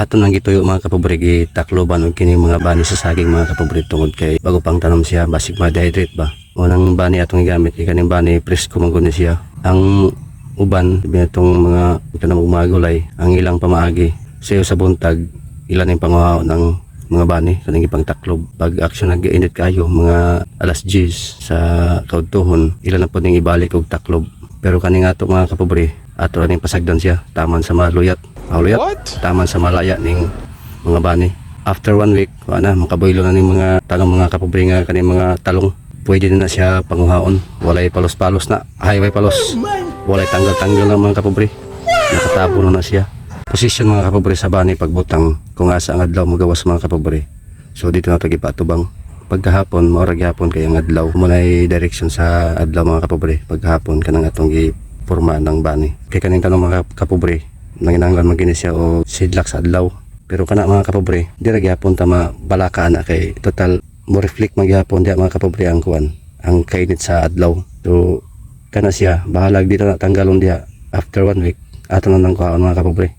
Ato nang gituyo mga kapobre, gitakloban og kini mga bani sa saging mga kapobre, tungod kay bago pang tanom siya basig ma-dehydrate ba. Unang bani atong gigamit kaning bani presko man gud siya. Ang uban binatong mga kanang mga gulay ang ilang pamaagi sayo sa buntag ilan ang panguhaw ng mga bani kaning ipang taklob. Pag action nag-init kayo mga alas 10 sa kaudtohon, ilan na po ning ibalik og taklob. Pero kaning ato mga kapobre, ato ning pasagdan siya taman sa maluyat. Taman sa malaya ning mga bani. After 1 week, wala na makaboylo na ning mga tanong mga kapobre nga kaning mga talong. Pwede na siya panguhaon. Walay palos-palos na. Highway palos. Walay tanggal-tanggal na mga kapobre. Nakatabo na siya. Position mga kapobre sa bani pagbutang kung asa ang adlaw magawas mga kapobre. So dito na ito gipatubang. Pagkahapon, maura gihapon kay ang adlaw. Muna'y direction sa adlaw mga kapobre. Pagkahapon kanang atong giporma ng bani. Kay kaning tanong mga kapobre, nanginanglan magini siya o sidlak sa adlaw. Pero kana mga kapobre, di ra gyapon ta mabalaka na kay total mo reflect magyapon diya mga kapobre ang kuan, ang kainit sa adlaw. So kana siya bahalag dito na tanggalon diya after 1 week ato na nang kuhaon mga kapobre.